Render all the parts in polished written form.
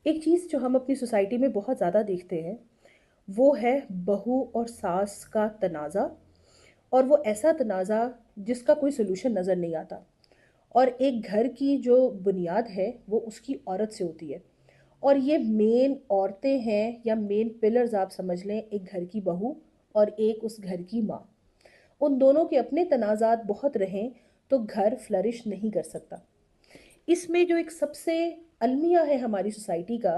एक चीज़ जो हम अपनी सोसाइटी में बहुत ज़्यादा देखते हैं वो है बहू और सास का तनाज़ा। और वो ऐसा तनाज़ा जिसका कोई सलूशन नज़र नहीं आता। और एक घर की जो बुनियाद है वो उसकी औरत से होती है। और ये मेन औरतें हैं या मेन पिलर्स आप समझ लें, एक घर की बहू और एक उस घर की माँ। उन दोनों के अपने तनाज़ात बहुत रहें तो घर फ्लरिश नहीं कर सकता। इसमें जो एक सबसे अलमिया है हमारी सोसाइटी का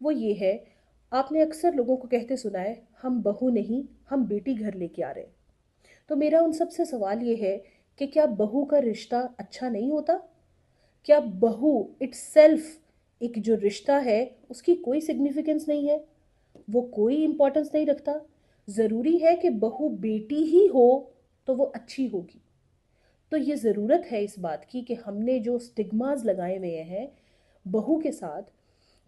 वो ये है, आपने अक्सर लोगों को कहते सुना है, हम बहू नहीं हम बेटी घर लेके आ रहे हैं। तो मेरा उन सबसे सवाल ये है कि क्या बहू का रिश्ता अच्छा नहीं होता? क्या बहू इट्सेल्फ एक जो रिश्ता है उसकी कोई सिग्निफिकेंस नहीं है? वो कोई इंपॉर्टेंस नहीं रखता? ज़रूरी है कि बहू बेटी ही हो तो वो अच्छी होगी? तो ये ज़रूरत है इस बात की कि हमने जो स्टिग्मास लगाए हुए हैं बहू के साथ,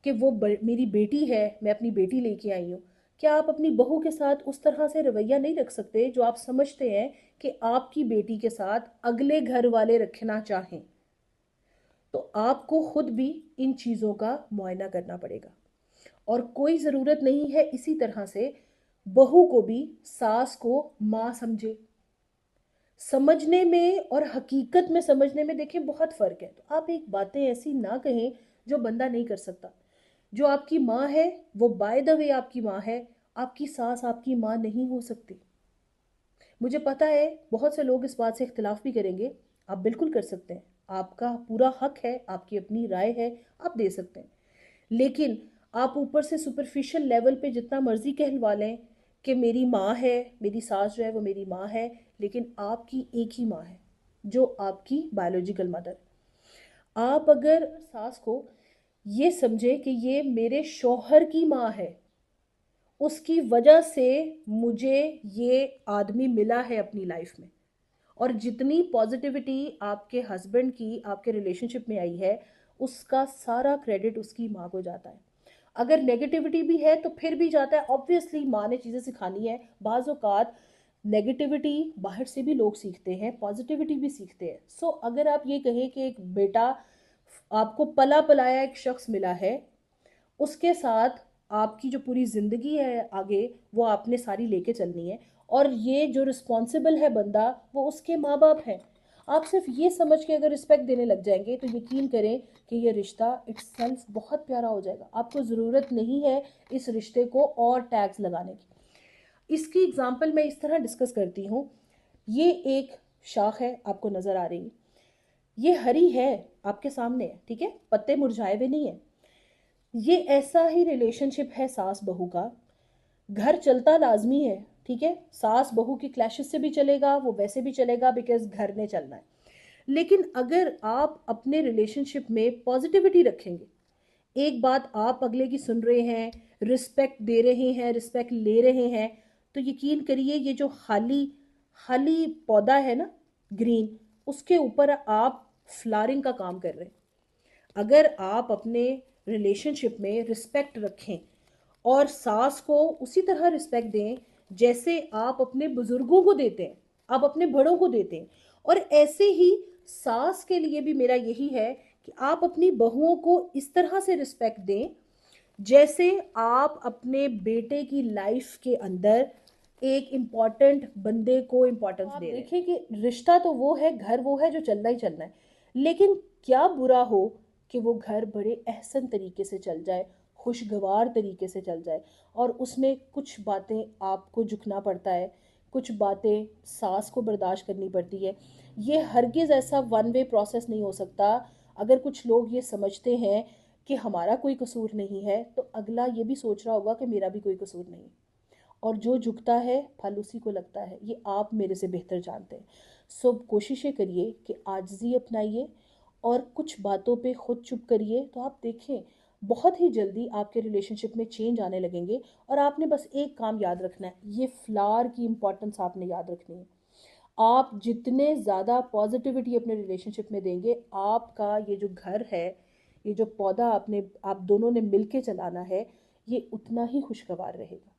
कि वो मेरी बेटी है, मैं अपनी बेटी लेके आई हूँ। क्या आप अपनी बहू के साथ उस तरह से रवैया नहीं रख सकते जो आप समझते हैं कि आपकी बेटी के साथ अगले घर वाले रखना चाहें? तो आपको खुद भी इन चीज़ों का मुआयना करना पड़ेगा। और कोई ज़रूरत नहीं है इसी तरह से बहू को भी सास को माँ समझे। समझने में और हकीकत में समझने में देखिए बहुत फ़र्क है। तो आप एक बातें ऐसी ना कहें जो बंदा नहीं कर सकता। जो आपकी माँ है वो बाय द वे आपकी माँ है, आपकी सास आपकी माँ नहीं हो सकती। मुझे पता है बहुत से लोग इस बात से इख्तिलाफ भी करेंगे। आप बिल्कुल कर सकते हैं, आपका पूरा हक है, आपकी अपनी राय है, आप दे सकते हैं। लेकिन आप ऊपर से सुपरफिशियल लेवल पे जितना मर्जी कहलवा लें कि मेरी माँ है, मेरी सास जो है वो मेरी माँ है, लेकिन आपकी एक ही माँ है जो आपकी बायोलॉजिकल मदर। आप अगर सास को ये समझे कि ये मेरे शौहर की माँ है, उसकी वजह से मुझे ये आदमी मिला है अपनी लाइफ में, और जितनी पॉजिटिविटी आपके हस्बैंड की आपके रिलेशनशिप में आई है उसका सारा क्रेडिट उसकी माँ को जाता है। अगर नेगेटिविटी भी है तो फिर भी जाता है, ऑब्वियसली माँ ने चीज़ें सिखानी है। बाज़ औक़ात नेगेटिविटी बाहर से भी लोग सीखते हैं, पॉजिटिविटी भी सीखते हैं। सो अगर आप ये कहें कि एक बेटा आपको पला पलाया एक शख्स मिला है, उसके साथ आपकी जो पूरी ज़िंदगी है आगे वो आपने सारी लेके चलनी है, और ये जो रिस्पॉन्सिबल है बंदा वो उसके माँ बाप हैं। आप सिर्फ ये समझ के अगर रिस्पेक्ट देने लग जाएंगे तो यकीन करें कि ये रिश्ता इट्सेल्फ बहुत प्यारा हो जाएगा। आपको ज़रूरत नहीं है इस रिश्ते को और टैग्स लगाने की। इसकी एग्जाम्पल मैं इस तरह डिस्कस करती हूँ। ये एक शाख है, आपको नज़र आ रही है, ये हरी है, आपके सामने है, ठीक है, पत्ते मुरझाए हुए नहीं है। ये ऐसा ही रिलेशनशिप है सास बहू का। घर चलता लाजमी है, ठीक है, सास बहू की क्लैशेस से भी चलेगा, वो वैसे भी चलेगा, बिकॉज घर ने चलना है। लेकिन अगर आप अपने रिलेशनशिप में पॉजिटिविटी रखेंगे, एक बात आप अगले की सुन रहे हैं, रिस्पेक्ट दे रहे हैं, रिस्पेक्ट ले रहे हैं, तो यकीन करिए ये जो खाली खाली पौधा है ना, ग्रीन, उसके ऊपर आप फ्लावरिंग का काम कर रहे हैं। अगर आप अपने रिलेशनशिप में रिस्पेक्ट रखें और सास को उसी तरह रिस्पेक्ट दें जैसे आप अपने बुजुर्गों को देते हैं, आप अपने बड़ों को देते हैं, और ऐसे ही सास के लिए भी मेरा यही है कि आप अपनी बहुओं को इस तरह से रिस्पेक्ट दें जैसे आप अपने बेटे की लाइफ के अंदर एक इम्पॉर्टेंट बंदे को इम्पोर्टेंस दे रहे हैं। देखें कि रिश्ता तो वो है, घर वो है जो चलना ही चलना है, लेकिन क्या बुरा हो कि वो घर बड़े एहसन तरीके से चल जाए, खुशगवार तरीके से चल जाए, और उसमें कुछ बातें आपको झुकना पड़ता है, कुछ बातें सास को बर्दाश्त करनी पड़ती है। ये हरगिज़ ऐसा वन वे प्रोसेस नहीं हो सकता। अगर कुछ लोग ये समझते हैं कि हमारा कोई कसूर नहीं है तो अगला ये भी सोच रहा होगा कि मेरा भी कोई कसूर नहीं। और जो झुकता है फल उसी को लगता है, ये आप मेरे से बेहतर जानते हैं। सो कोशिशें करिए कि आजिज़ी अपनाइए और कुछ बातों पे खुद चुप करिए, तो आप देखें बहुत ही जल्दी आपके रिलेशनशिप में चेंज आने लगेंगे। और आपने बस एक काम याद रखना है, ये फ्लावर की इम्पोर्टेंस आपने याद रखनी है। आप जितने ज़्यादा पॉजिटिविटी अपने रिलेशनशिप में देंगे, आपका ये जो घर है, ये जो पौधा आपने आप दोनों ने मिल के चलाना है, ये उतना ही खुशगवार रहेगा।